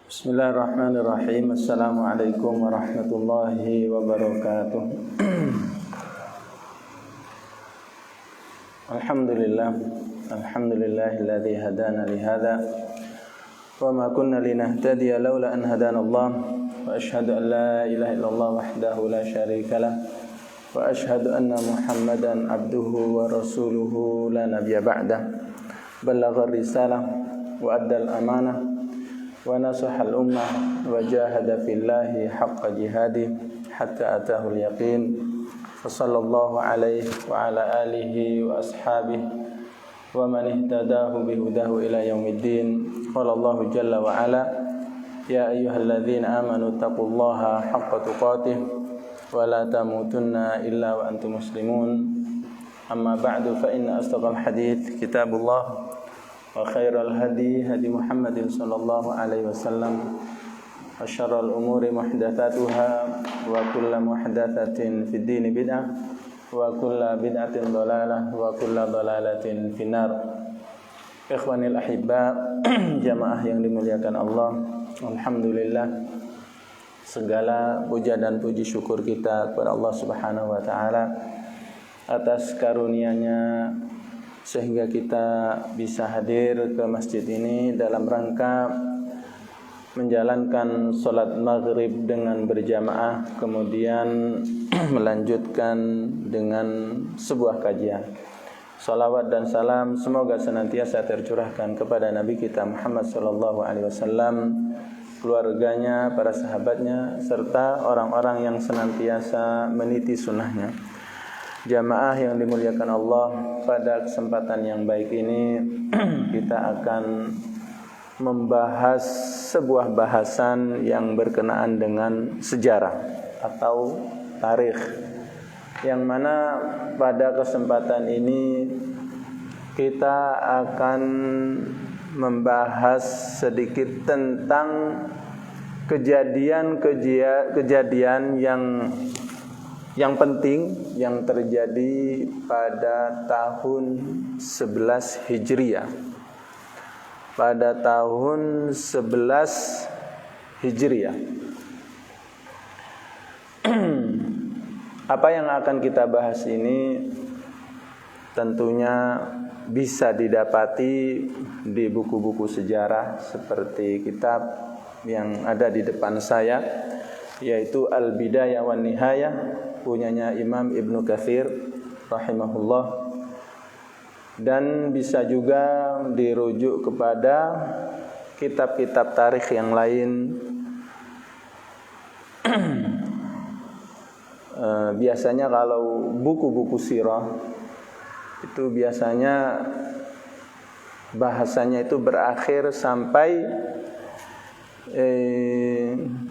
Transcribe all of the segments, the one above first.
Bismillahirrahmanirrahim. Assalamualaikum warahmatullahi wabarakatuh. Alhamdulillahilladzi hadana li hadza wa ma kunna linahtadiya laula an hadana Allah. Wa asyhadu an la ilaha illallah wahdahu la syarikalah wa asyhadu anna Muhammadan abduhu wa rasuluhu la nabiyya ba'dah. Ballagha risalah wa addal amanah wa nasahal ummah wa jahada fillahi haqqa jihadih hatta atahul yaqin. Sallallahu alaihi wa ala alihi wa ashabihi wa man ihtadahu bihudahu ila yaumiddin. Qala Allahu jalla wa ala, ya ayyuhalladzina amanu taqullaha haqqa tuqatih wa la tamutunna illa wa antum muslimun. Amma ba'du, fa inna asdaqal hadits kitabullah wa khairal hadi hadi Muhammadin sallallahu alaihi wasallam wa syarral umuri muhdatsatuha wa kullu muhdatsatin fid dini bid'ah wa kullu bid'atin dhalalah wa kullu dhalalatin finnar. Ikhwanil ahibba, jamaah yang dimuliakan Allah, alhamdulillah segala puja dan puji syukur kita kepada Allah Subhanahu wa taala atas karunia-Nya sehingga kita bisa hadir ke masjid ini dalam rangka menjalankan salat maghrib dengan berjamaah, kemudian melanjutkan dengan sebuah kajian. Salawat dan salam semoga senantiasa tercurahkan kepada Nabi kita Muhammad sallallahu alaihi wasallam, keluarganya, para sahabatnya, serta orang-orang yang senantiasa meniti sunnahnya. Jamaah yang dimuliakan Allah, pada kesempatan yang baik ini kita akan membahas sebuah bahasan yang berkenaan dengan sejarah atau tarikh, yang mana pada kesempatan ini kita akan membahas sedikit tentang kejadian-kejadian yang penting yang terjadi pada tahun 11 Hijriah. Pada tahun 11 Hijriah. Apa yang akan kita bahas ini tentunya bisa didapati di buku-buku sejarah seperti kitab yang ada di depan saya, yaitu Al-Bidayah wan Nihayah punyanya Imam Ibnu Katsir rahimahullah, dan bisa juga dirujuk kepada kitab-kitab tarikh yang lain. Biasanya kalau buku-buku sirah itu biasanya bahasanya itu berakhir sampai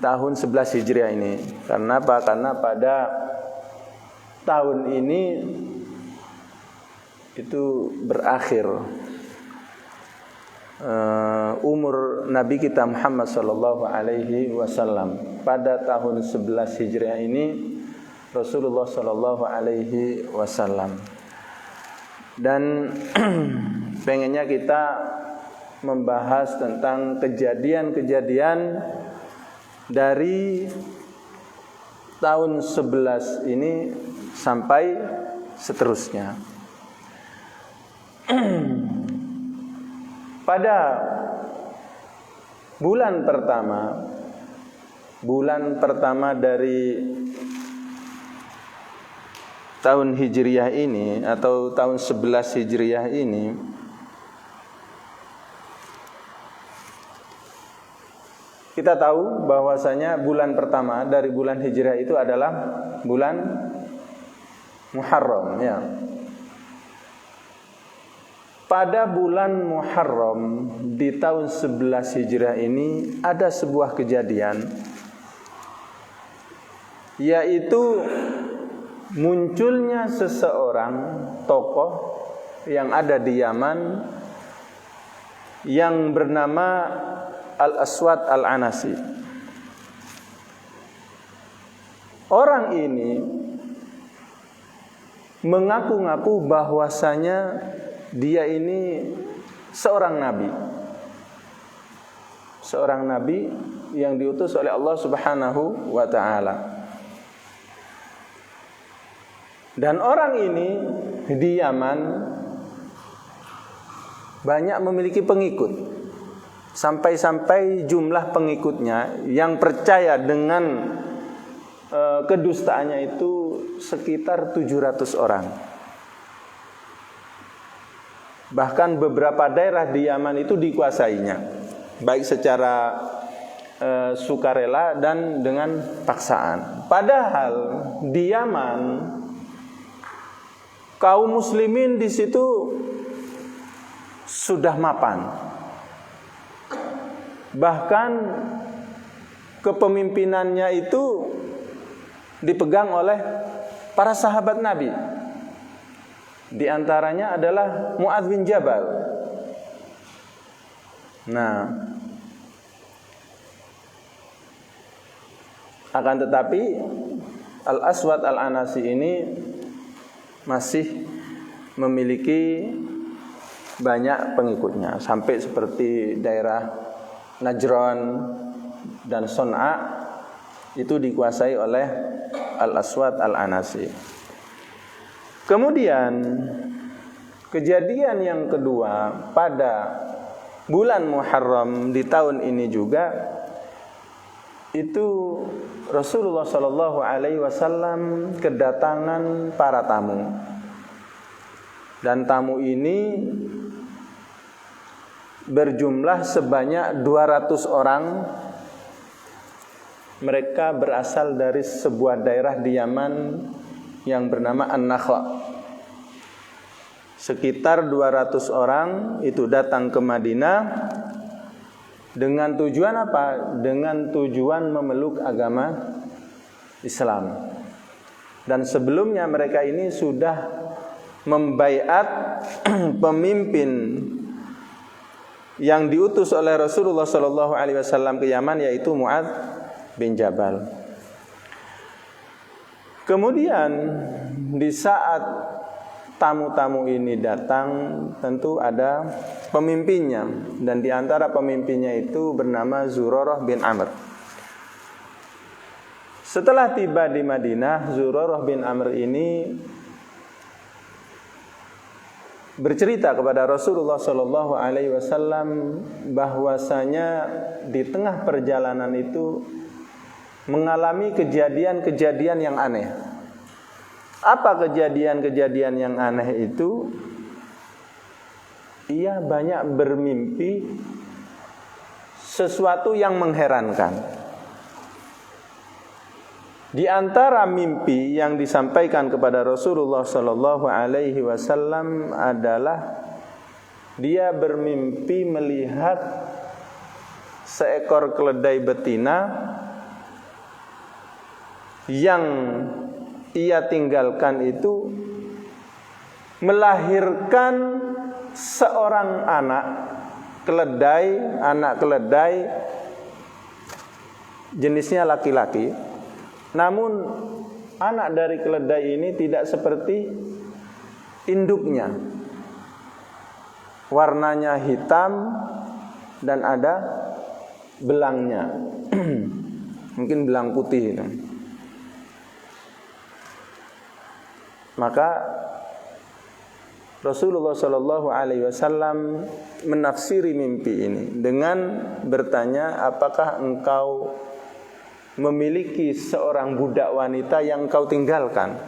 tahun 11 Hijriah ini. Karena apa? Karena pada tahun ini itu berakhir umur Nabi kita Muhammad sallallahu alaihi wasallam. Pada tahun 11 Hijriah ini Rasulullah sallallahu alaihi wasallam. Dan pengennya kita membahas tentang kejadian-kejadian dari tahun 11 ini sampai seterusnya. Pada bulan pertama dari tahun Hijriah ini atau tahun 11 Hijriah ini, kita tahu bahwasanya bulan pertama dari bulan Hijriah itu adalah bulan Muharram, ya. Pada bulan Muharram di tahun 11 Hijriah ini ada sebuah kejadian, yaitu munculnya seseorang tokoh yang ada di Yaman yang bernama Al-Aswad Al-Anasi. Orang ini mengaku-ngaku bahwasanya dia ini seorang nabi. seorang nabi yang diutus oleh Allah Subhanahu wa taala. Dan orang ini di Yaman banyak memiliki pengikut. Sampai-sampai jumlah pengikutnya yang percaya dengan kedustaannya itu sekitar 700 orang. Bahkan beberapa daerah di Yaman itu dikuasainya, baik secara sukarela dan dengan paksaan. Padahal di Yaman kaum muslimin di situ sudah mapan. Bahkan kepemimpinannya itu dipegang oleh para sahabat Nabi. Di antaranya adalah Mu'adz bin Jabal. Nah, akan tetapi Al-Aswad Al-Anasi ini masih memiliki banyak pengikutnya, sampai seperti daerah Najran dan Son'a itu dikuasai oleh Al-Aswad Al-Anasi. Kemudian kejadian yang kedua pada bulan Muharram di tahun ini juga, itu Rasulullah Shallallahu Alaihi Wasallam kedatangan para tamu, dan tamu ini berjumlah sebanyak 200 orang. Mereka berasal dari sebuah daerah di Yaman yang bernama An-Nakhla. Sekitar 200 orang itu datang ke Madinah dengan tujuan apa? Dengan tujuan memeluk agama Islam. Dan sebelumnya mereka ini sudah membaiat pemimpin yang diutus oleh Rasulullah SAW ke Yaman, yaitu Mu'adz bin Jabal. Kemudian di saat tamu-tamu ini datang, tentu ada pemimpinnya, dan di antara pemimpinnya itu bernama Zurarah bin Amr. Setelah tiba di Madinah, Zurarah bin Amr ini bercerita kepada Rasulullah Shallallahu Alaihi Wasallam bahwasanya di tengah perjalanan itu mengalami kejadian-kejadian yang aneh. Apa kejadian-kejadian yang aneh itu? Ia banyak bermimpi sesuatu yang mengherankan. Di antara mimpi yang disampaikan kepada Rasulullah Shallallahu Alaihi Wasallam adalah dia bermimpi melihat seekor keledai betina yang ia tinggalkan itu melahirkan seorang anak keledai jenisnya laki-laki. Namun anak dari keledai ini tidak seperti induknya. Warnanya hitam dan ada belangnya. Mungkin belang putih itu. Maka Rasulullah Shallallahu Alaihi Wasallam menafsiri mimpi ini dengan bertanya, apakah engkau memiliki seorang budak wanita yang engkau tinggalkan?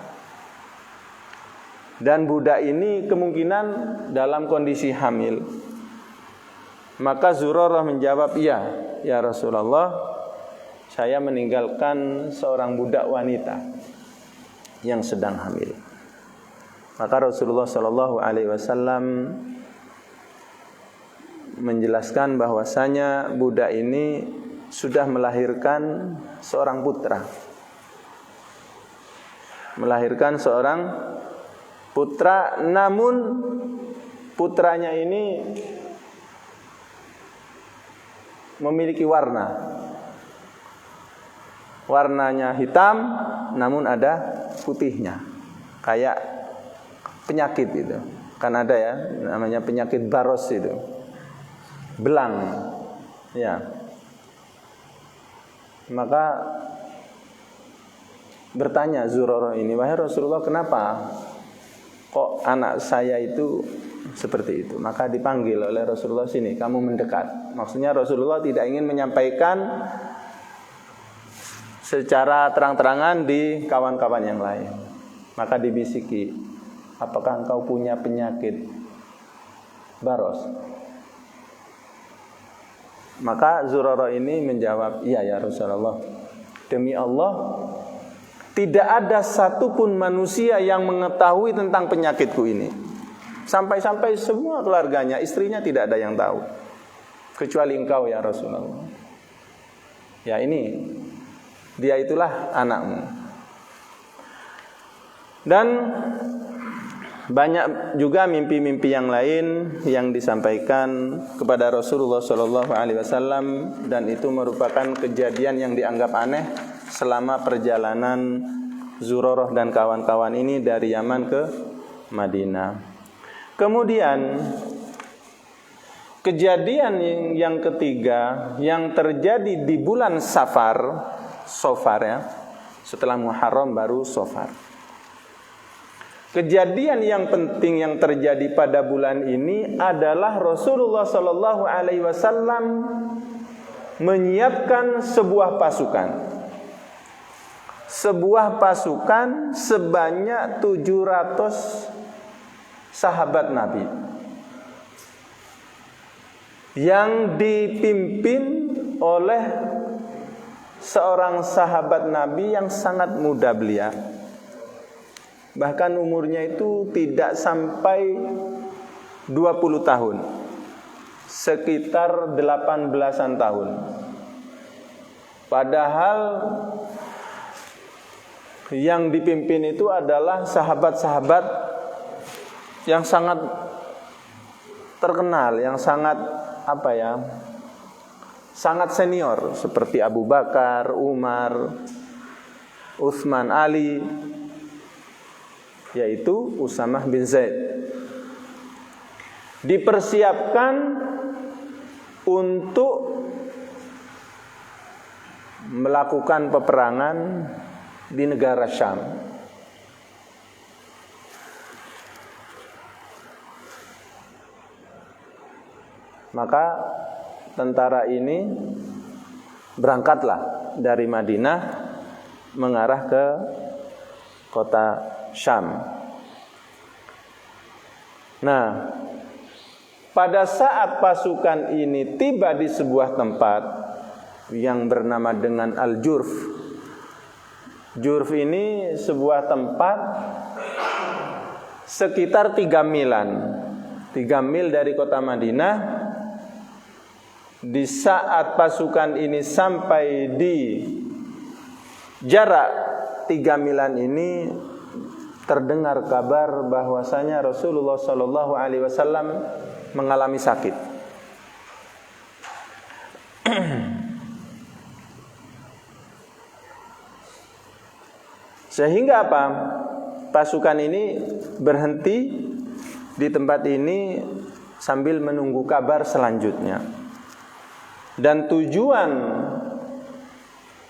Dan budak ini kemungkinan dalam kondisi hamil. Maka Zurarah menjawab, iya, ya Rasulullah, saya meninggalkan seorang budak wanita yang sedang hamil. Maka Rasulullah Shallallahu Alaihi Wasallam menjelaskan bahwasanya budak ini sudah melahirkan seorang putra. Melahirkan seorang putra, namun putranya ini memiliki warna. Warnanya hitam, namun ada putihnya. Kayak penyakit itu. Kan ada ya, namanya penyakit baros itu. Belang. Ya. Maka bertanya Zurarah ini, wahai Rasulullah, kenapa kok anak saya itu seperti itu? Maka dipanggil oleh Rasulullah, sini kamu mendekat. Maksudnya Rasulullah tidak ingin menyampaikan secara terang-terangan di kawan-kawan yang lain. Maka dibisiki, apakah engkau punya penyakit baros? Maka Zurarah ini menjawab, iya ya Rasulullah, demi Allah tidak ada satupun manusia yang mengetahui tentang penyakitku ini. Sampai-sampai semua keluarganya, istrinya tidak ada yang tahu, kecuali engkau ya Rasulullah. Ya ini, dia itulah anakmu. Dan banyak juga mimpi-mimpi yang lain yang disampaikan kepada Rasulullah SAW, dan itu merupakan kejadian yang dianggap aneh selama perjalanan Zurarah dan kawan-kawan ini dari Yaman ke Madinah. Kemudian kejadian yang ketiga yang terjadi di bulan Safar ya, setelah Muharram baru Safar. Kejadian yang penting yang terjadi pada bulan ini adalah Rasulullah Shallallahu Alaihi Wasallam menyiapkan sebuah pasukan sebanyak 700 sahabat Nabi yang dipimpin oleh seorang sahabat Nabi yang sangat muda belia. Bahkan umurnya itu tidak sampai 20 tahun, sekitar 18-an tahun. Padahal yang dipimpin itu adalah sahabat-sahabat yang sangat terkenal, yang sangat sangat senior, seperti Abu Bakar, Umar, Utsman, Ali, yaitu Usamah bin Zaid. Dipersiapkan untuk melakukan peperangan di negara Syam. Maka tentara ini berangkatlah dari Madinah mengarah ke kota Syam. Nah, pada saat pasukan ini tiba di sebuah tempat yang bernama dengan Al-Jurf. Jurf ini sebuah tempat sekitar 3 milan. 3 mil dari kota Madinah. Di saat pasukan ini sampai di jarak 3 milan ini, terdengar kabar bahwasanya Rasulullah Shallallahu Alaihi Wasallam mengalami sakit. Sehingga apa? Pasukan ini berhenti di tempat ini sambil menunggu kabar selanjutnya. Dan tujuan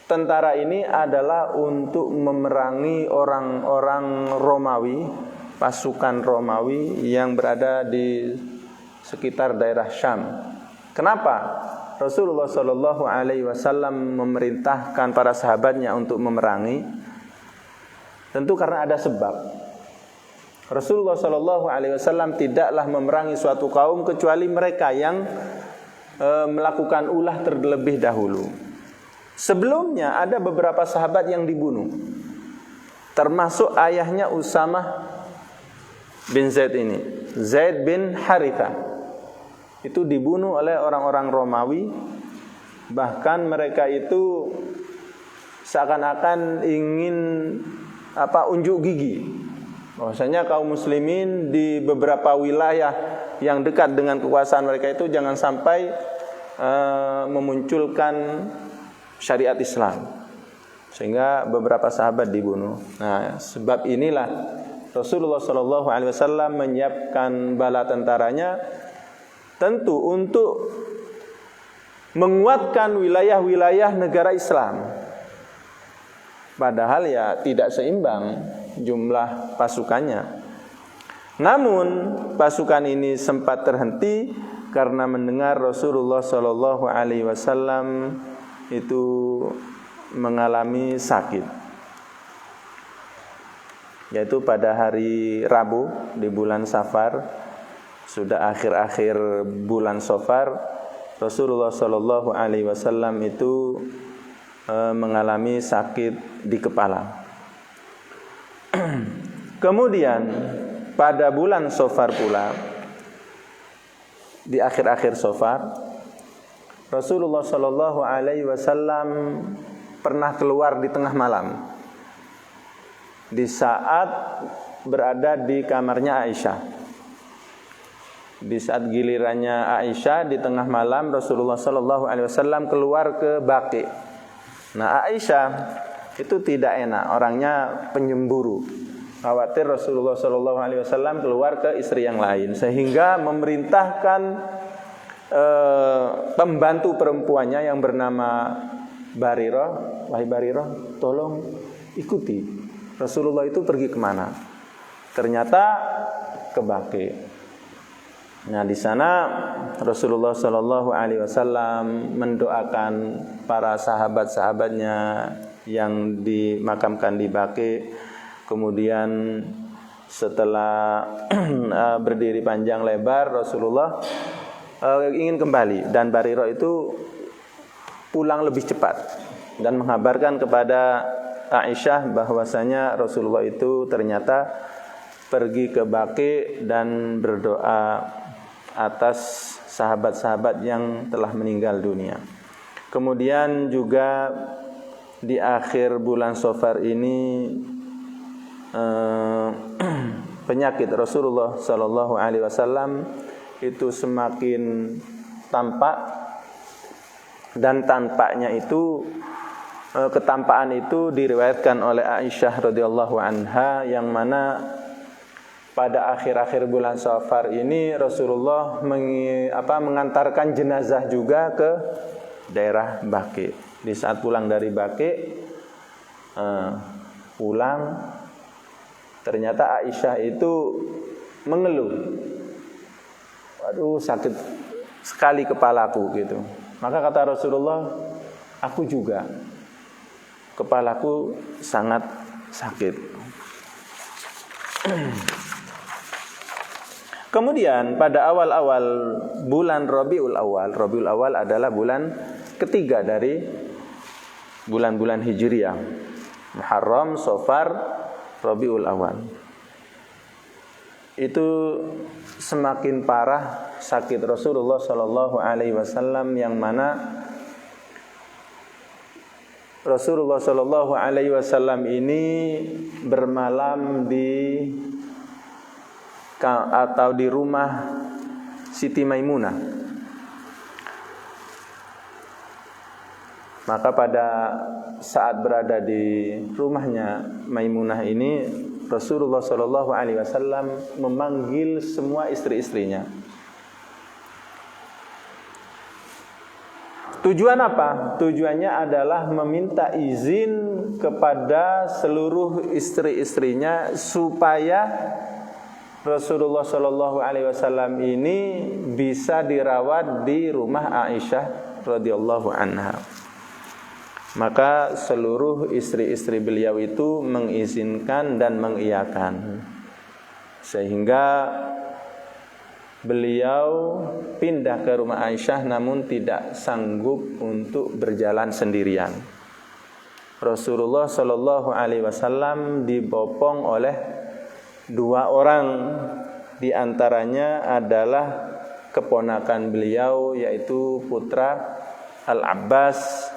tentara ini adalah untuk memerangi orang-orang Romawi, pasukan Romawi yang berada di sekitar daerah Syam. Kenapa Rasulullah Shallallahu Alaihi Wasallam memerintahkan para sahabatnya untuk memerangi? Tentu karena ada sebab. Rasulullah Shallallahu Alaihi Wasallam tidaklah memerangi suatu kaum kecuali mereka yang melakukan ulah terlebih dahulu. Sebelumnya ada beberapa sahabat yang dibunuh, termasuk ayahnya Usamah bin Zaid ini, Zaid bin Harithah. Itu dibunuh oleh orang-orang Romawi. Bahkan mereka itu seakan-akan ingin unjuk gigi, bahwasanya kaum muslimin di beberapa wilayah yang dekat dengan kekuasaan mereka itu jangan sampai memunculkan syariat Islam, sehingga beberapa sahabat dibunuh. Nah, sebab inilah Rasulullah Shallallahu Alaihi Wasallam menyiapkan bala tentaranya tentu untuk menguatkan wilayah-wilayah negara Islam. Padahal ya tidak seimbang jumlah pasukannya. Namun pasukan ini sempat terhenti karena mendengar Rasulullah Shallallahu Alaihi Wasallam itu mengalami sakit, yaitu pada hari Rabu di bulan Safar, sudah akhir-akhir bulan Safar, Rasulullah Shallallahu Alaihi Wasallam itu mengalami sakit di kepala. Kemudian pada bulan Safar pula, di akhir-akhir Safar, Rasulullah Shallallahu Alaihi Wasallam pernah keluar di tengah malam, di saat berada di kamarnya Aisyah. Di saat gilirannya Aisyah di tengah malam, Rasulullah Shallallahu Alaihi Wasallam keluar ke Baqi. Nah, Aisyah itu tidak enak, orangnya penyemburu, khawatir Rasulullah Shallallahu Alaihi Wasallam keluar ke istri yang lain, sehingga memerintahkan pembantu perempuannya yang bernama Barirah, wahai Barirah, tolong ikuti Rasulullah itu pergi kemana? Ternyata ke Baqi. Nah, di sana Rasulullah Shallallahu Alaihi Wasallam mendoakan para sahabat-sahabatnya yang dimakamkan di Baqi. Kemudian setelah berdiri panjang lebar, Rasulullah ingin kembali, dan Barirah itu pulang lebih cepat dan mengabarkan kepada Aisyah bahwasanya Rasulullah itu ternyata pergi ke Baqi dan berdoa atas sahabat-sahabat yang telah meninggal dunia. Kemudian juga di akhir bulan Safar ini penyakit Rasulullah Sallallahu Alaihi Wasallam itu semakin tampak, dan tampaknya itu, ketampakan itu diriwayatkan oleh Aisyah radhiyallahu anha, yang mana pada akhir-akhir bulan Safar ini Rasulullah mengantarkan jenazah juga ke daerah Baqi. Di saat pulang dari Baqi, pulang, ternyata Aisyah itu mengeluh, aduh sakit sekali kepalaku gitu. Maka kata Rasulullah, aku juga, kepalaku sangat sakit. Kemudian pada awal-awal bulan Rabiul Awal adalah bulan ketiga dari bulan-bulan Hijriah. Muharram, Safar, Rabiul Awal. Itu semakin parah sakit Rasulullah Shallallahu Alaihi Wasallam, yang mana Rasulullah Shallallahu Alaihi Wasallam ini bermalam di rumah Siti Maimunah. Maka pada saat berada di rumahnya Maimunah ini, Rasulullah Shallallahu Alaihi Wasallam memanggil semua istri-istrinya. Tujuan apa? Tujuannya adalah meminta izin kepada seluruh istri-istrinya supaya Rasulullah Shallallahu Alaihi Wasallam ini bisa dirawat di rumah Aisyah radhiyallahu anha. Maka seluruh istri-istri beliau itu mengizinkan dan mengiyakan, sehingga beliau pindah ke rumah Aisyah namun tidak sanggup untuk berjalan sendirian. Rasulullah Shallallahu Alaihi Wasallam dibopong oleh dua orang, di antaranya adalah keponakan beliau, yaitu putra Al-Abbas.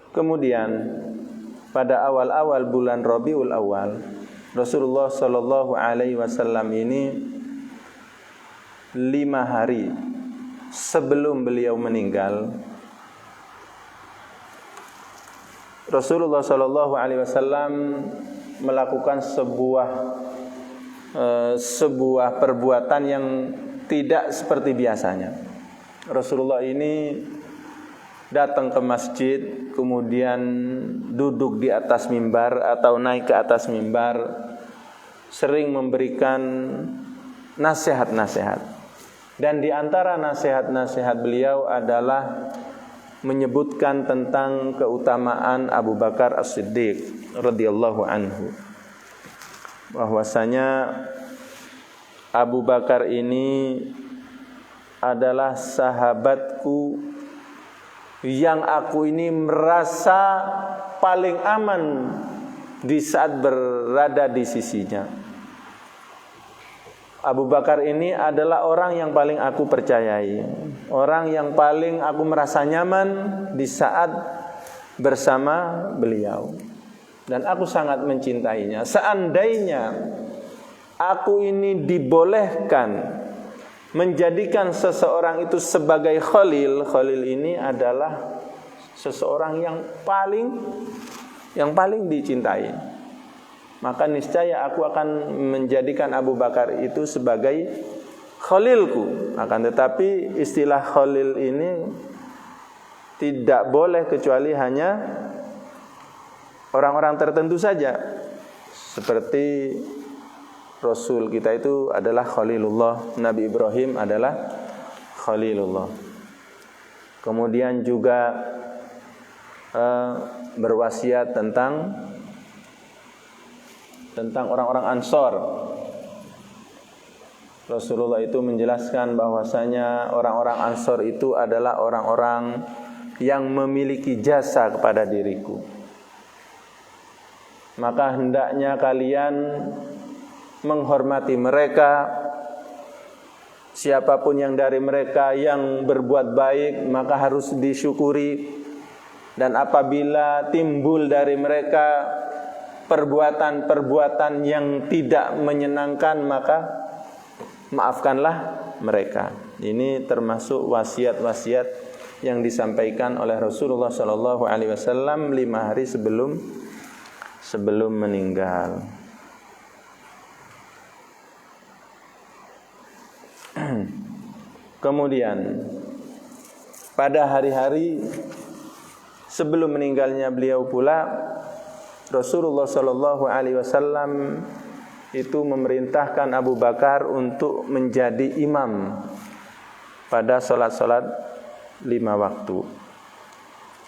Kemudian pada awal-awal bulan Rabiul Awal, Rasulullah Shallallahu Alaihi Wasallam ini 5 hari sebelum beliau meninggal, Rasulullah Shallallahu Alaihi Wasallam melakukan sebuah perbuatan yang tidak seperti biasanya. Rasulullah ini datang ke masjid, kemudian duduk di atas mimbar atau naik ke atas mimbar, sering memberikan nasihat-nasihat. Dan di antara nasihat-nasihat beliau adalah menyebutkan tentang keutamaan Abu Bakar As-Siddiq radhiyallahu anhu. Bahwasanya Abu Bakar ini adalah sahabatku yang aku ini merasa paling aman di saat berada di sisinya. Abu Bakar ini adalah orang yang paling aku percayai, orang yang paling aku merasa nyaman di saat bersama beliau, dan aku sangat mencintainya. Seandainya aku ini dibolehkan menjadikan seseorang itu sebagai khalil, khalil ini adalah seseorang yang paling dicintai, maka niscaya aku akan menjadikan Abu Bakar itu sebagai khalilku. Akan tetapi istilah khalil ini tidak boleh kecuali hanya orang-orang tertentu saja, seperti Rasul kita itu adalah Khalilullah, Nabi Ibrahim adalah Khalilullah. Kemudian juga berwasiat tentang orang-orang Ansor. Rasulullah itu menjelaskan bahwasanya orang-orang Ansor itu adalah orang-orang yang memiliki jasa kepada diriku. Maka hendaknya kalian menghormati mereka. Siapapun yang dari mereka yang berbuat baik maka harus disyukuri, dan apabila timbul dari mereka perbuatan-perbuatan yang tidak menyenangkan maka maafkanlah mereka. Ini termasuk wasiat-wasiat yang disampaikan oleh Rasulullah sallallahu alaihi wasallam 5 hari sebelum meninggal. Kemudian pada hari-hari sebelum meninggalnya beliau pula, Rasulullah sallallahu alaihi wasallam itu memerintahkan Abu Bakar untuk menjadi imam pada salat-salat 5 waktu.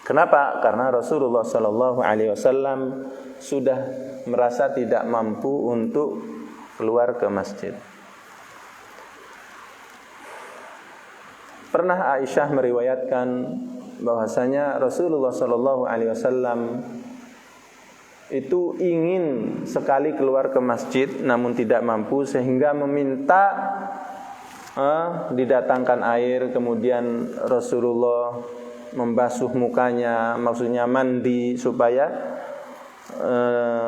Kenapa? Karena Rasulullah sallallahu alaihi wasallam sudah merasa tidak mampu untuk keluar ke masjid. Pernah Aisyah meriwayatkan bahwasanya Rasulullah sallallahu alaihi wasallam itu ingin sekali keluar ke masjid namun tidak mampu, sehingga meminta didatangkan air, kemudian Rasulullah membasuh mukanya, maksudnya mandi supaya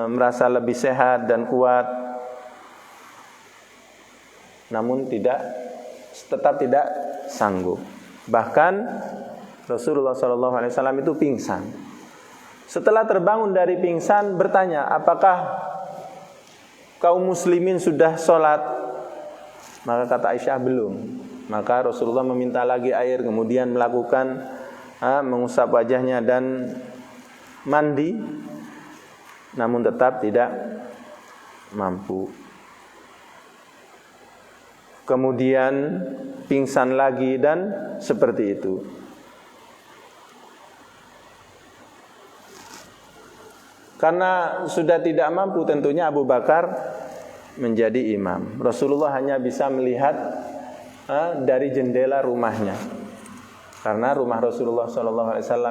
merasa lebih sehat dan kuat. Namun tetap tidak sanggup. Bahkan Rasulullah SAW itu pingsan. Setelah terbangun dari pingsan bertanya, apakah kaum muslimin sudah sholat? Maka kata Aisyah belum. Maka Rasulullah meminta lagi air, kemudian melakukan mengusap wajahnya dan mandi, namun tetap tidak mampu. Kemudian pingsan lagi dan seperti itu. Karena sudah tidak mampu, tentunya Abu Bakar menjadi imam. Rasulullah hanya bisa melihat dari jendela rumahnya. Karena rumah Rasulullah SAW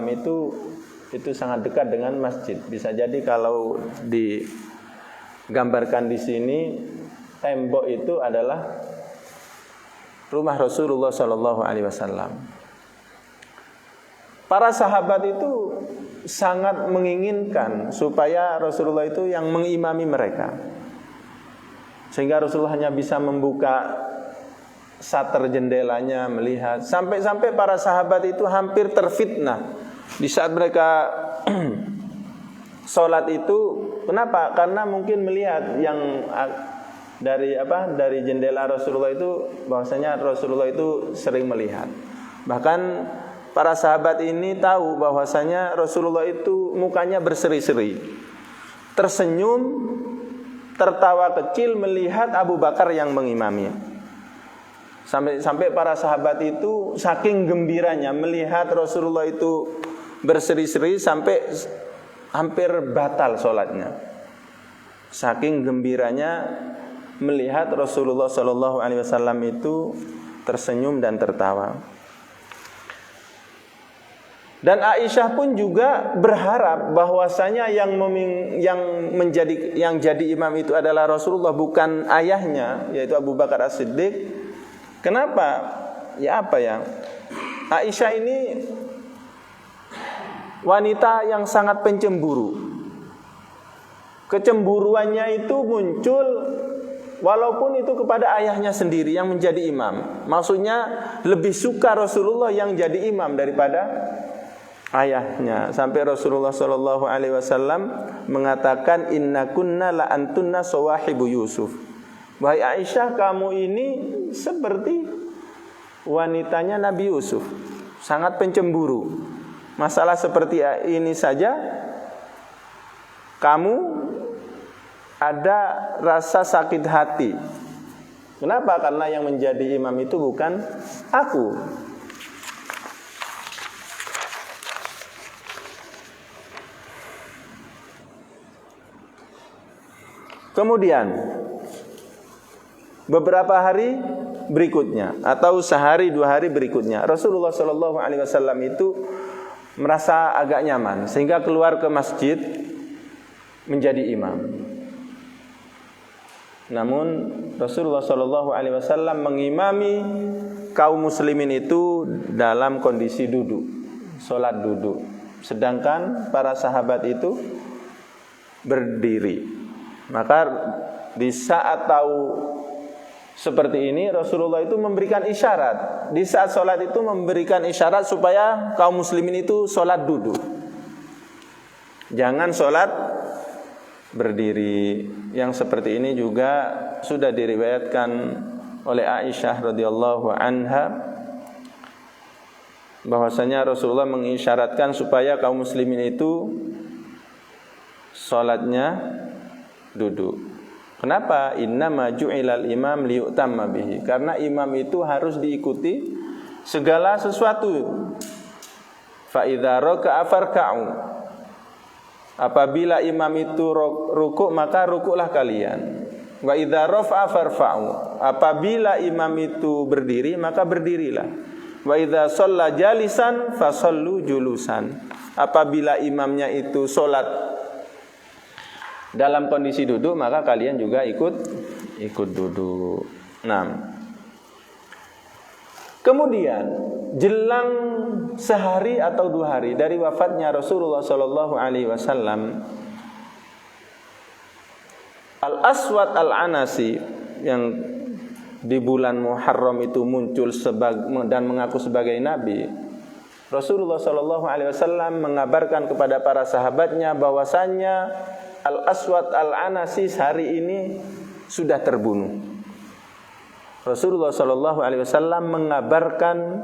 itu sangat dekat dengan masjid. Bisa jadi kalau digambarkan di sini, tembok itu adalah rumah Rasulullah SAW. Para sahabat itu sangat menginginkan supaya Rasulullah itu yang mengimami mereka. Sehingga Rasulullah hanya bisa membuka sater jendelanya melihat. Sampai-sampai para sahabat itu hampir terfitnah di saat mereka sholat itu. Kenapa? Karena mungkin melihat yang dari jendela Rasulullah itu, bahwasanya Rasulullah itu sering melihat. Bahkan para sahabat ini tahu bahwasanya Rasulullah itu mukanya berseri-seri, tersenyum, tertawa kecil melihat Abu Bakar yang mengimami. Sampai para sahabat itu saking gembiranya melihat Rasulullah itu berseri-seri sampai hampir batal sholatnya. Saking gembiranya melihat Rasulullah SAW itu tersenyum dan tertawa. Dan Aisyah pun juga berharap bahwasanya yang jadi imam itu adalah Rasulullah, bukan ayahnya, yaitu Abu Bakar As-Siddiq. Kenapa? Aisyah ini wanita yang sangat pencemburu. Kecemburuannya itu muncul walaupun itu kepada ayahnya sendiri yang menjadi imam. Maksudnya lebih suka Rasulullah yang jadi imam daripada ayahnya. Sampai Rasulullah SAW mengatakan, inna kunna la antunna sawahibu Yusuf. Wahai Aisyah, kamu ini seperti wanitanya Nabi Yusuf, sangat pencemburu. Masalah seperti ini saja kamu ada rasa sakit hati. Kenapa? Karena yang menjadi imam itu bukan aku. Kemudian beberapa hari berikutnya atau sehari 2 hari berikutnya, Rasulullah SAW itu merasa agak nyaman sehingga keluar ke masjid menjadi imam. Namun Rasulullah SAW mengimami kaum muslimin itu dalam kondisi duduk, sholat duduk, sedangkan para sahabat itu berdiri. Maka di saat tahu seperti ini, Rasulullah itu memberikan isyarat. Di saat sholat itu memberikan isyarat supaya kaum muslimin itu sholat duduk, jangan sholat berdiri. Yang seperti ini juga sudah diriwayatkan oleh Aisyah radhiyallahu anha, bahwasanya Rasulullah mengisyaratkan supaya kaum muslimin itu sholatnya duduk. Kenapa? Innama ju'ilal imam liyu'tamma bihi. Karena imam itu harus diikuti segala sesuatu. Fa idza raka'a farka'u. Apabila imam itu rukuk, maka rukuklah kalian. Wa idza rafa'a farfa'u. Apabila imam itu berdiri, maka berdirilah. Wa idza shalla jalisan fasallu julusan. Apabila imamnya itu salat dalam kondisi duduk, maka kalian juga ikut duduk. Nah, kemudian jelang sehari atau 2 hari dari wafatnya Rasulullah SAW, Al-Aswad Al-Anasi yang di bulan Muharram itu muncul dan mengaku sebagai nabi, Rasulullah SAW mengabarkan kepada para sahabatnya bahwasanya Al-Aswad Al-Anasi hari ini sudah terbunuh. Rasulullah SAW mengabarkan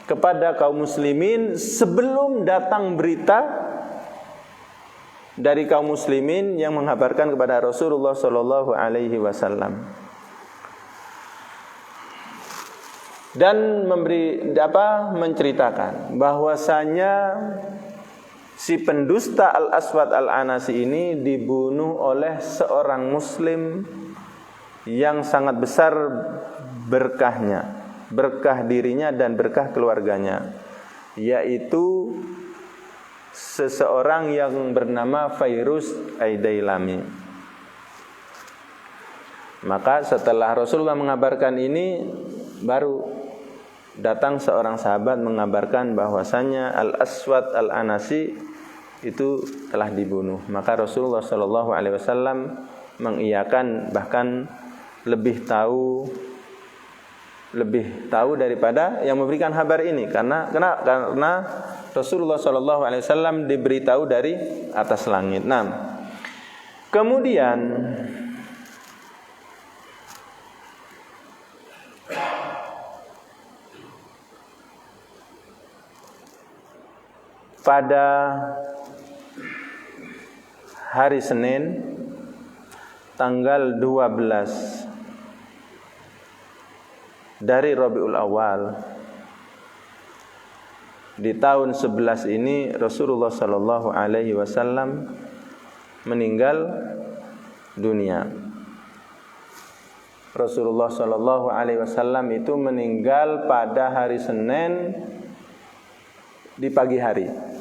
kepada kaum muslimin sebelum datang berita dari kaum muslimin yang mengabarkan kepada Rasulullah SAW. Dan menceritakan bahwasanya si pendusta Al-Aswad Al-Anasi ini dibunuh oleh seorang muslim yang sangat besar berkahnya, berkah dirinya dan berkah keluarganya, yaitu seseorang yang bernama Fairuz Aidailami. Maka setelah Rasulullah mengabarkan ini, baru datang seorang sahabat mengabarkan bahwasanya Al-Aswad Al-Anasi itu telah dibunuh. Maka Rasulullah sallallahu alaihi wasallam mengiyakan, bahkan lebih tahu daripada yang memberikan kabar ini, karena Rasulullah sallallahu alaihi wasallam diberitahu dari atas langit. Nah, kemudian pada hari Senin tanggal 12 dari Rabiul Awal di tahun 11 ini Rasulullah sallallahu alaihi wasallam meninggal dunia. Rasulullah sallallahu alaihi wasallam itu meninggal pada hari Senin di pagi hari.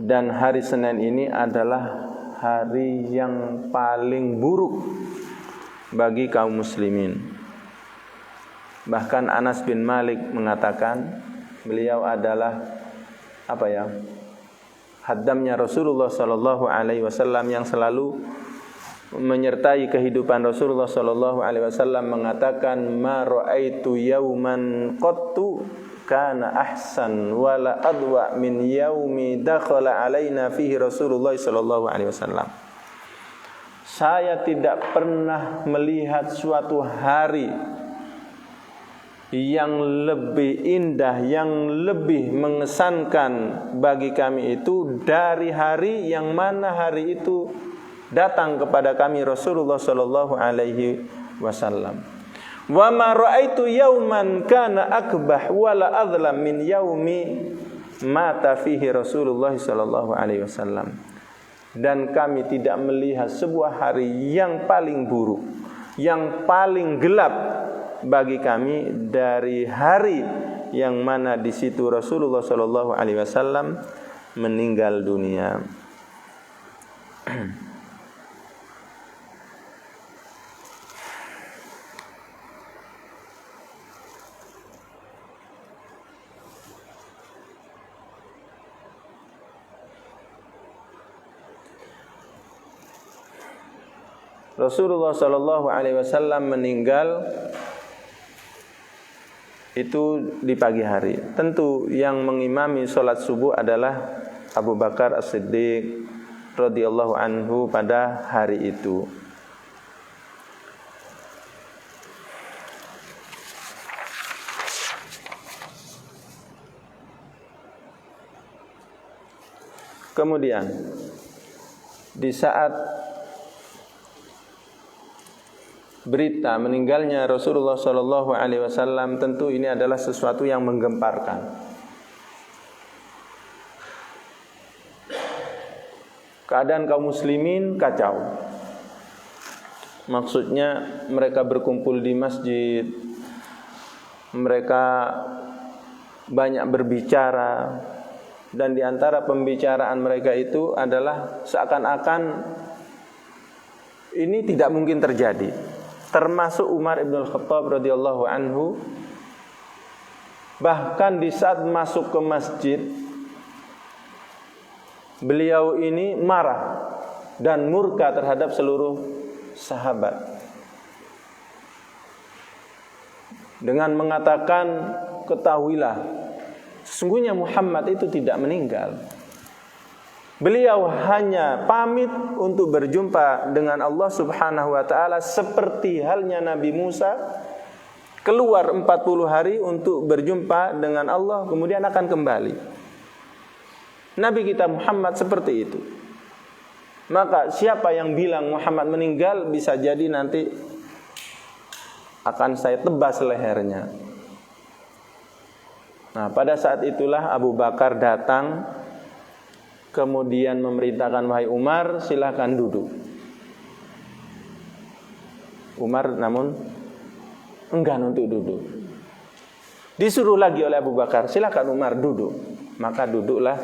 Dan hari Senin ini adalah hari yang paling buruk bagi kaum muslimin. Bahkan Anas bin Malik mengatakan, beliau adalah haddamnya Rasulullah sallallahu alaihi wasallam yang selalu menyertai kehidupan Rasulullah sallallahu alaihi wasallam, mengatakan, ma raaitu yauman qattu kana ahsan wala adwa min yaumi dakhala alaina fihi Rasulullah sallallahu alaihi wasallam. Saya tidak pernah melihat suatu hari yang lebih indah, yang lebih mengesankan bagi kami itu dari hari yang mana hari itu datang kepada kami Rasulullah sallallahu alaihi wasallam. Wa ma raaitu yauman kana akbah wala adlam min yaumi mata fihi Rasulullah sallallahu alaihi wasallam. Dan kami tidak melihat sebuah hari yang paling buruk, yang paling gelap bagi kami dari hari yang mana di situ Rasulullah sallallahu alaihi wasallam meninggal dunia. Rasulullah sallallahu alaihi wasallam meninggal itu di pagi hari. Tentu yang mengimami salat subuh adalah Abu Bakar As-Siddiq radhiyallahu anhu pada hari itu. Kemudian di saat berita meninggalnya Rasulullah sallallahu alaihi wasallam, tentu ini adalah sesuatu yang menggemparkan. Keadaan kaum muslimin kacau. Maksudnya mereka berkumpul di masjid, mereka banyak berbicara, dan di antara pembicaraan mereka itu adalah seakan-akan ini tidak mungkin terjadi. Termasuk Umar ibn al-Khattab radhiyallahu anhu, bahkan di saat masuk ke masjid beliau ini marah dan murka terhadap seluruh sahabat dengan mengatakan, ketahuilah sesungguhnya Muhammad itu tidak meninggal. Beliau hanya pamit untuk berjumpa dengan Allah Subhanahu wa taala seperti halnya Nabi Musa keluar 40 hari untuk berjumpa dengan Allah kemudian akan kembali. Nabi kita Muhammad seperti itu. Maka siapa yang bilang Muhammad meninggal, bisa jadi nanti akan saya tebas lehernya. Nah, pada saat itulah Abu Bakar datang, kemudian memerintahkan, wahai Umar, silakan duduk. Umar namun enggan untuk duduk. Disuruh lagi oleh Abu Bakar, silakan Umar duduk. Maka duduklah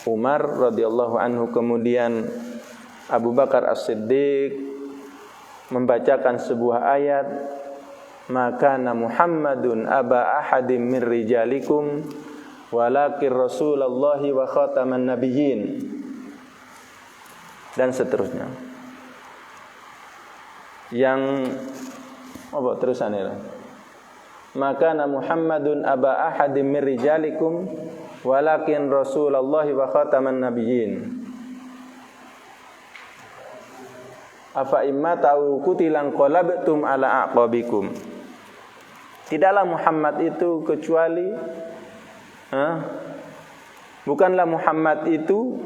Umar radhiyallahu anhu. Kemudian Abu Bakar As-Siddiq membacakan sebuah ayat maka Muhammadun aba ahadim min rijalikum walakin rasulullahi wa khataman nabiyyin, dan seterusnya. Yang apa terusannya? Maka Muhammadun aba ahadim min rijalikum walakin rasulullahi wa khataman nabiyyin. Afa imma ta'u kutilang qalabtum ala aqabikum. Tidaklah Muhammad itu kecuali bukanlah Muhammad itu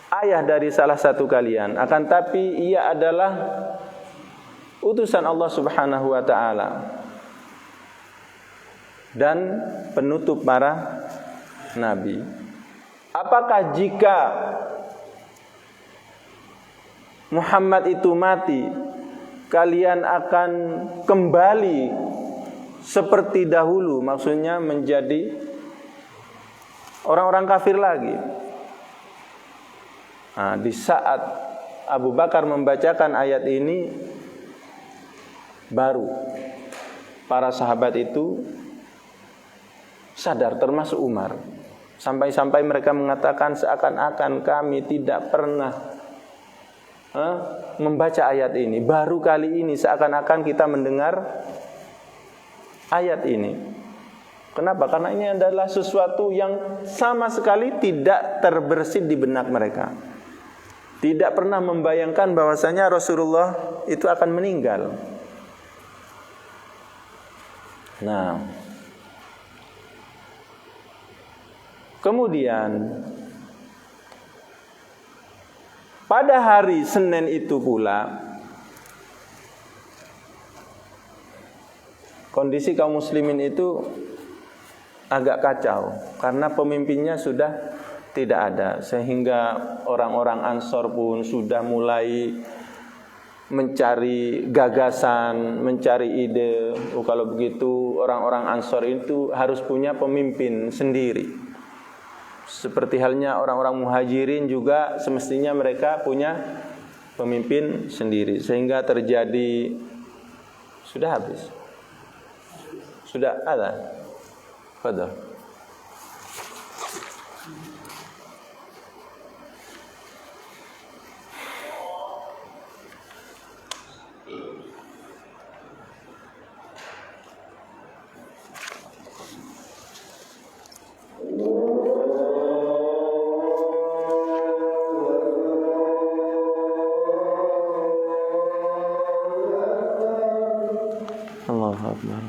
ayah dari salah satu kalian, akan tapi ia adalah utusan Allah Subhanahu wa taala dan penutup para nabi. Apakah jika Muhammad itu mati, kalian akan kembali seperti dahulu, maksudnya menjadi orang-orang kafir lagi? Nah, di saat Abu Bakar membacakan ayat ini, baru para sahabat itu sadar, termasuk Umar. Sampai-sampai mereka mengatakan seakan-akan kami tidak pernah membaca ayat ini. Baru kali ini seakan-akan kita mendengar ayat ini. Kenapa? Karena ini adalah sesuatu yang sama sekali tidak terbersit di benak mereka. Tidak pernah membayangkan bahwasanya Rasulullah itu akan meninggal. Nah, kemudian pada hari Senin itu pula kondisi kaum muslimin itu agak kacau karena pemimpinnya sudah tidak ada, sehingga orang-orang Ansor pun sudah mulai mencari gagasan, mencari ide. Kalau begitu orang-orang Ansor itu harus punya pemimpin sendiri. Seperti halnya orang-orang Muhajirin juga semestinya mereka punya pemimpin sendiri. Sehingga terjadi, sudah habis, sudah ada. Fadhal. Allahu Akbar.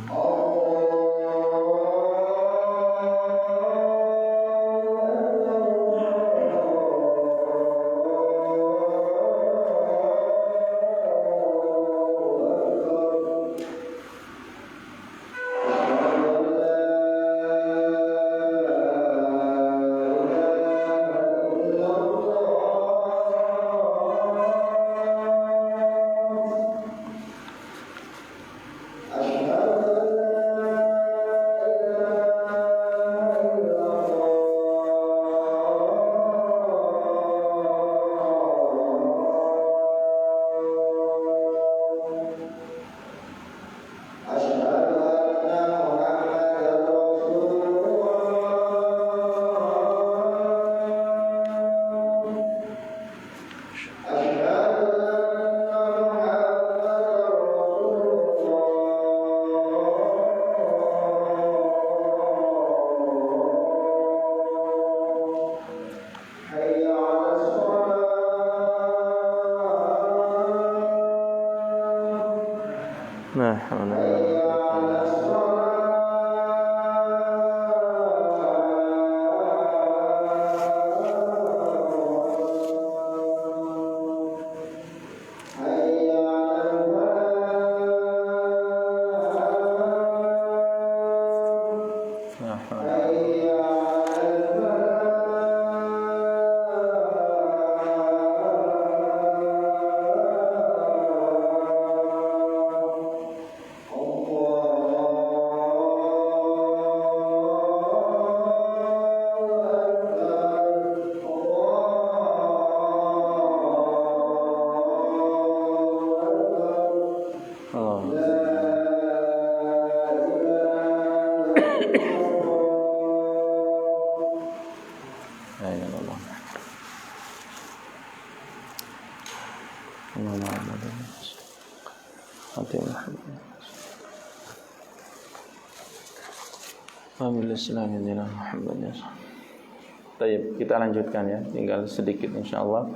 Baik, kita lanjutkan ya, tinggal sedikit insyaallah.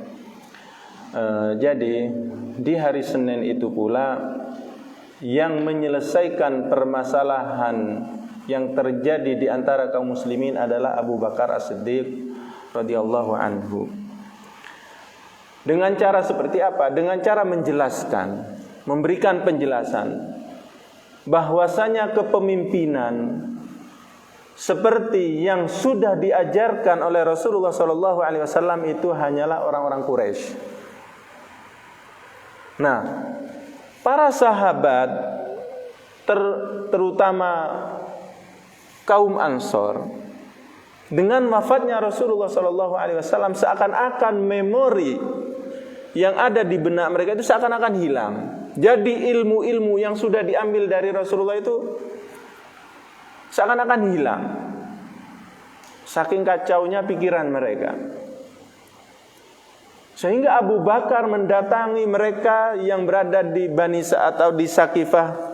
Jadi di hari Senin itu pula yang menyelesaikan permasalahan yang terjadi di antara kaum muslimin adalah Abu Bakar As-Siddiq radhiyallahu anhu. Dengan cara seperti apa? Dengan cara menjelaskan, memberikan penjelasan bahwasanya kepemimpinan seperti yang sudah diajarkan oleh Rasulullah SAW itu hanyalah orang-orang Quraisy. Nah, para sahabat terutama kaum Ansor, dengan wafatnya Rasulullah SAW seakan-akan memori yang ada di benak mereka itu seakan-akan hilang. Jadi ilmu-ilmu yang sudah diambil dari Rasulullah itu seakan-akan hilang. Saking kacaunya pikiran mereka. Sehingga Abu Bakar mendatangi mereka yang berada di Bani Sa'ad atau di Sakifah,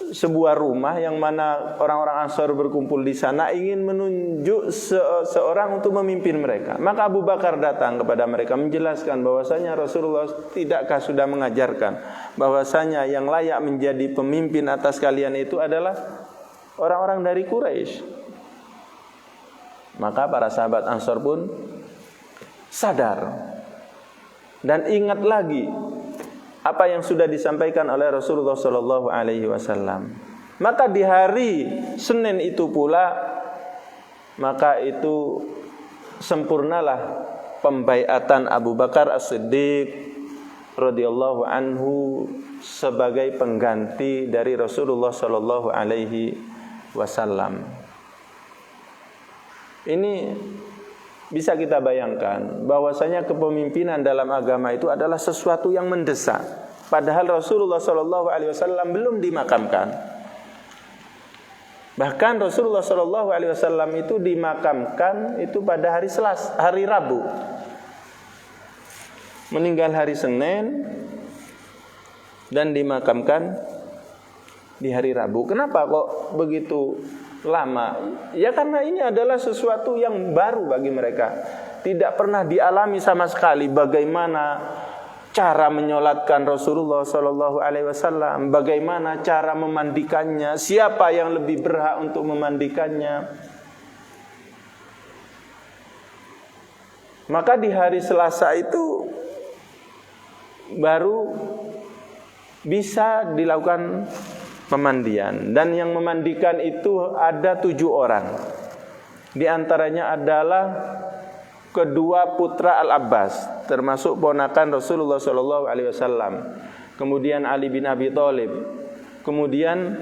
sebuah rumah yang mana orang-orang Ansar berkumpul di sana, ingin menunjuk seorang untuk memimpin mereka. Maka Abu Bakar datang kepada mereka menjelaskan bahwasanya Rasulullah tidakkah sudah mengajarkan bahwasanya yang layak menjadi pemimpin atas kalian itu adalah orang-orang dari Quraisy. Maka para sahabat Ansar pun sadar dan ingat lagi apa yang sudah disampaikan oleh Rasulullah sallallahu alaihi wasallam. Maka di hari Senin itu pula, maka itu sempurnalah pembaiatan Abu Bakar As-Siddiq radhiyallahu anhu sebagai pengganti dari Rasulullah sallallahu alaihi wasallam. Ini bisa kita bayangkan bahwasanya kepemimpinan dalam agama itu adalah sesuatu yang mendesak. Padahal Rasulullah SAW belum dimakamkan. Bahkan Rasulullah SAW itu dimakamkan itu pada hari Rabu. Meninggal hari Senin dan dimakamkan di hari Rabu. Kenapa kok begitu lama? Ya karena ini adalah sesuatu yang baru bagi mereka. Tidak pernah dialami sama sekali bagaimana cara menyolatkan Rasulullah SAW, bagaimana cara memandikannya, siapa yang lebih berhak untuk memandikannya. Maka di hari Selasa itu baru bisa dilakukan pemandian, dan yang memandikan itu ada 7 orang. Di antaranya adalah kedua putra Al-Abbas, termasuk ponakan Rasulullah SAW. Kemudian Ali bin Abi Thalib. Kemudian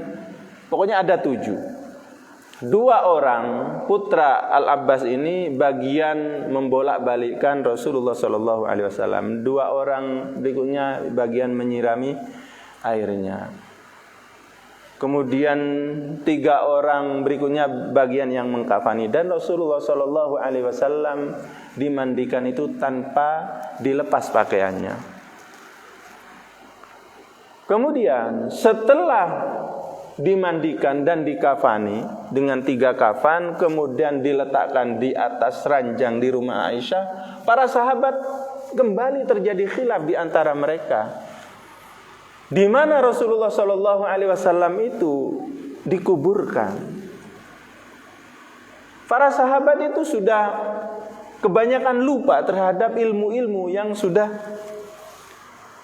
pokoknya ada 7. 2 orang putra Al-Abbas ini bagian membolak-balikkan Rasulullah SAW. 2 orang berikutnya bagian menyirami airnya. Kemudian 3 orang berikutnya bagian yang mengkafani, dan Rasulullah SAW dimandikan itu tanpa dilepas pakaiannya. Kemudian setelah dimandikan dan dikafani dengan 3 kafan, kemudian diletakkan di atas ranjang di rumah Aisyah, para sahabat kembali terjadi khilaf di antara mereka. Di mana Rasulullah SAW itu dikuburkan. Para sahabat itu sudah kebanyakan lupa terhadap ilmu-ilmu yang sudah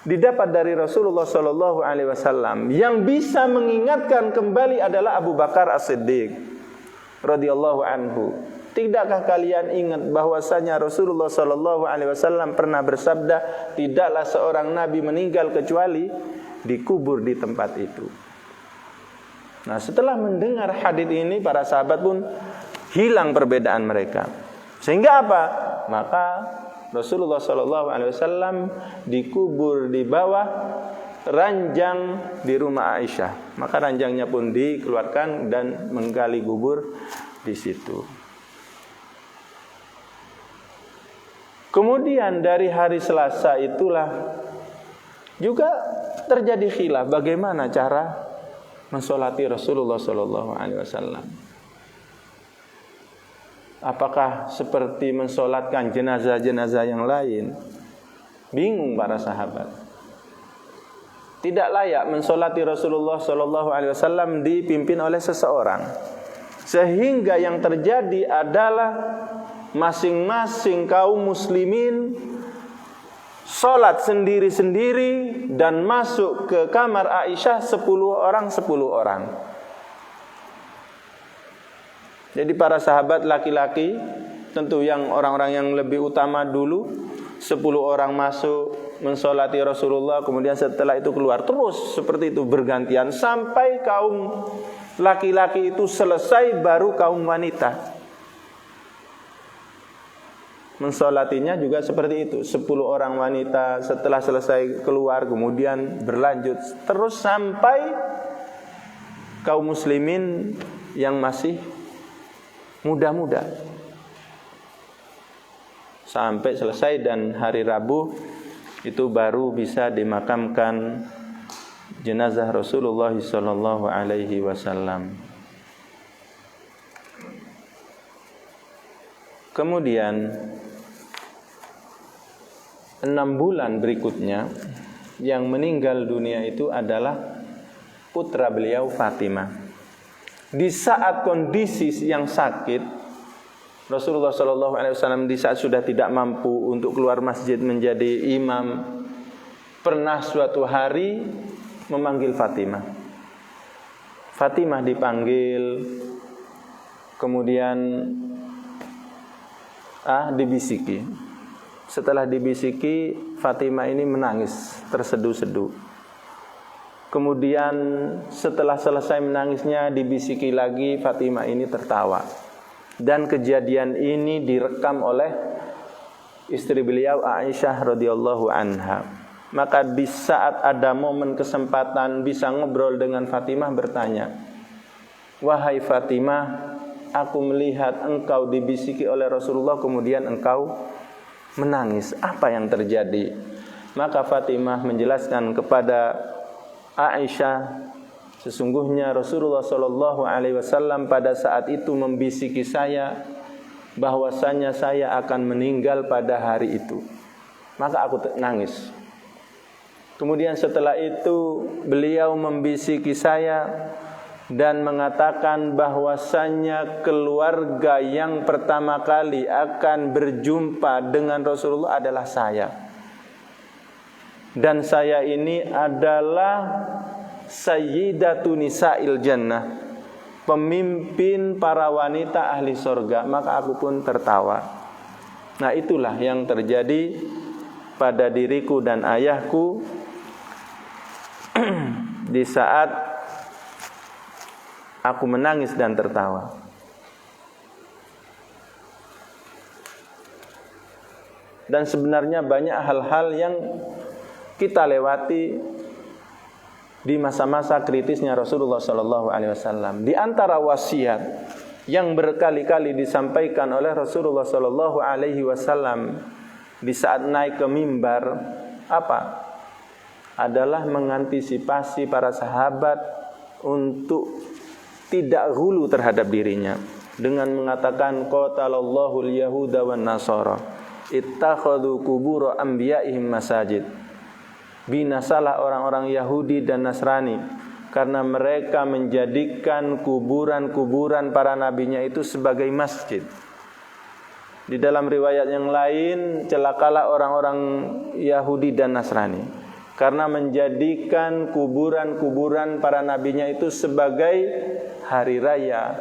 didapat dari Rasulullah SAW. Yang bisa mengingatkan kembali adalah Abu Bakar As-Siddiq radhiyallahu anhu. Tidakkah kalian ingat bahwasanya Rasulullah SAW pernah bersabda, tidaklah seorang nabi meninggal kecuali dikubur di tempat itu. Nah, setelah mendengar hadits ini, para sahabat pun hilang perbedaan mereka. Sehingga apa? Maka Rasulullah SAW dikubur di bawah ranjang di rumah Aisyah. Maka ranjangnya pun dikeluarkan dan menggali kubur di situ. Kemudian dari hari Selasa itulah juga terjadi khilaf bagaimana cara mensolati Rasulullah sallallahu alaihi wasallam. Apakah seperti mensolatkan jenazah-jenazah yang lain? Bingung para sahabat. Tidak layak mensolati Rasulullah sallallahu alaihi wasallam dipimpin oleh seseorang. Sehingga yang terjadi adalah masing-masing kaum muslimin sholat sendiri-sendiri dan masuk ke kamar Aisyah 10 orang. Jadi para sahabat laki-laki, tentu yang orang-orang yang lebih utama dulu, 10 orang masuk mensolati Rasulullah, kemudian setelah itu keluar. Terus seperti itu bergantian sampai kaum laki-laki itu selesai, baru kaum wanita mensolatinya juga seperti itu. 10 orang wanita setelah selesai keluar, kemudian berlanjut terus sampai kaum muslimin yang masih muda-muda sampai selesai, dan hari Rabu itu baru bisa dimakamkan jenazah Rasulullah sallallahu alaihi wasallam. Kemudian 6 bulan berikutnya yang meninggal dunia itu adalah putra beliau Fatimah. Di saat kondisi yang sakit, Rasulullah SAW di saat sudah tidak mampu untuk keluar masjid menjadi imam, pernah suatu hari memanggil Fatimah. Fatimah dipanggil, kemudian dibisiki. Setelah dibisiki, Fatimah ini menangis terseduh-seduh. Kemudian setelah selesai menangisnya, dibisiki lagi, Fatimah ini tertawa. Dan kejadian ini direkam oleh istri beliau Aisyah radhiyallahu anha. Maka di saat ada momen kesempatan bisa ngobrol dengan Fatimah, bertanya, "Wahai Fatimah, aku melihat engkau dibisiki oleh Rasulullah, kemudian engkau menangis. Apa yang terjadi?" Maka Fatimah menjelaskan kepada Aisyah, sesungguhnya Rasulullah sallallahu alaihi wasallam pada saat itu membisiki saya bahwasanya saya akan meninggal pada hari itu. Maka aku nangis. Kemudian setelah itu beliau membisiki saya dan mengatakan bahwasanya keluarga yang pertama kali akan berjumpa dengan Rasulullah adalah saya. Dan saya ini adalah Sayyidatu Nisa'il Jannah, pemimpin para wanita ahli surga. Maka aku pun tertawa. Nah, itulah yang terjadi pada diriku dan ayahku di saat aku menangis dan tertawa. Dan sebenarnya banyak hal-hal yang kita lewati di masa-masa kritisnya Rasulullah sallallahu alaihi wasallam. Di antara wasiat yang berkali-kali disampaikan oleh Rasulullah sallallahu alaihi wasallam di saat naik ke mimbar apa? Adalah mengantisipasi para sahabat untuk tidak ghulu terhadap dirinya dengan mengatakan qatalallahu al-yahuda wan nasara ittakhadhu qubur anbiya'ihim masajid. Binasalah orang-orang Yahudi dan Nasrani karena mereka menjadikan kuburan-kuburan para nabinya itu sebagai masjid. Di dalam riwayat yang lain, celakalah orang-orang Yahudi dan Nasrani karena menjadikan kuburan-kuburan para nabinya itu sebagai hari raya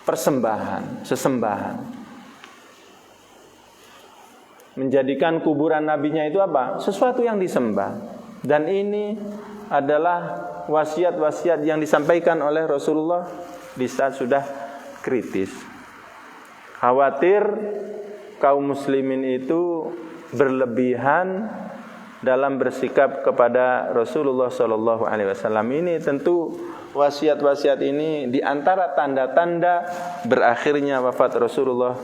persembahan, sesembahan. Menjadikan kuburan nabinya itu apa? Sesuatu yang disembah. Dan ini adalah wasiat-wasiat yang disampaikan oleh Rasulullah di saat sudah kritis. Khawatir kaum muslimin itu berlebihan dalam bersikap kepada Rasulullah sallallahu alaihi wasallam. Ini tentu wasiat-wasiat ini di antara tanda-tanda berakhirnya wafat Rasulullah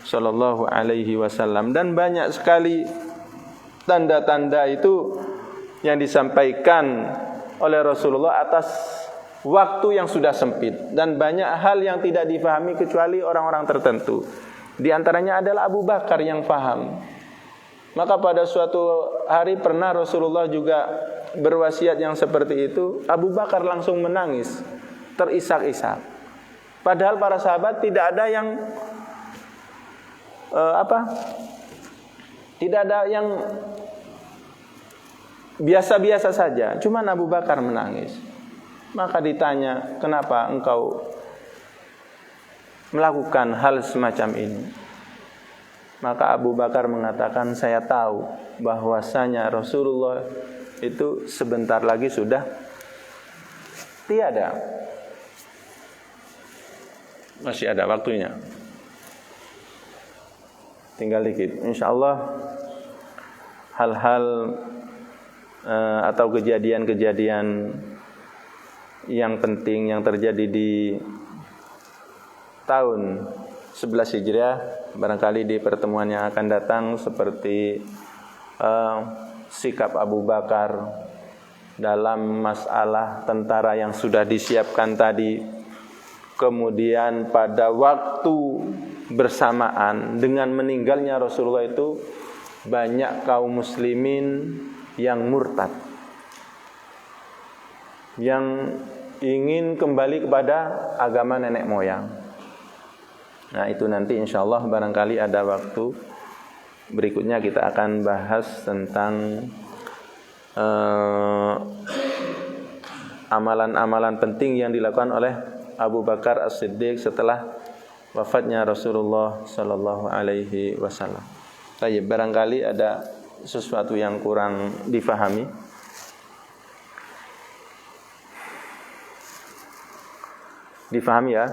sallallahu alaihi wasallam. Dan banyak sekali tanda-tanda itu yang disampaikan oleh Rasulullah atas waktu yang sudah sempit, dan banyak hal yang tidak difahami kecuali orang-orang tertentu. Di antaranya adalah Abu Bakar yang paham. Maka pada suatu hari pernah Rasulullah juga berwasiat yang seperti itu. Abu Bakar langsung menangis, terisak-isak. Padahal para sahabat tidak ada yang tidak ada yang biasa-biasa saja. Cuma Abu Bakar menangis. Maka ditanya, kenapa engkau melakukan hal semacam ini? Maka Abu Bakar mengatakan, saya tahu bahwasanya Rasulullah itu sebentar lagi sudah tiada. Masih ada waktunya, tinggal dikit. InsyaAllah hal-hal atau kejadian-kejadian yang penting yang terjadi di tahun 11 Hijriah, barangkali di pertemuan yang akan datang, seperti sikap Abu Bakar dalam masalah tentara yang sudah disiapkan tadi. Kemudian pada waktu bersamaan dengan meninggalnya Rasulullah itu, banyak kaum muslimin yang murtad, yang ingin kembali kepada agama nenek moyang. Nah, itu nanti insyaallah barangkali ada waktu berikutnya kita akan bahas tentang amalan-amalan penting yang dilakukan oleh Abu Bakar As-Siddiq setelah wafatnya Rasulullah sallallahu alaihi wasallam. Baik, barangkali ada sesuatu yang kurang difahami. Difahami ya?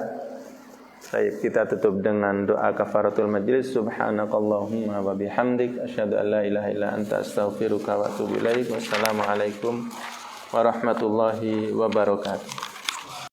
Baik, kita tutup dengan doa kafaratul majlis. Subhanakallahumma wa bihamdik asyhadu an la ilaha illa anta astaghfiruka wa atubu ilaik. Wassalamualaikum warahmatullahi wabarakatuh.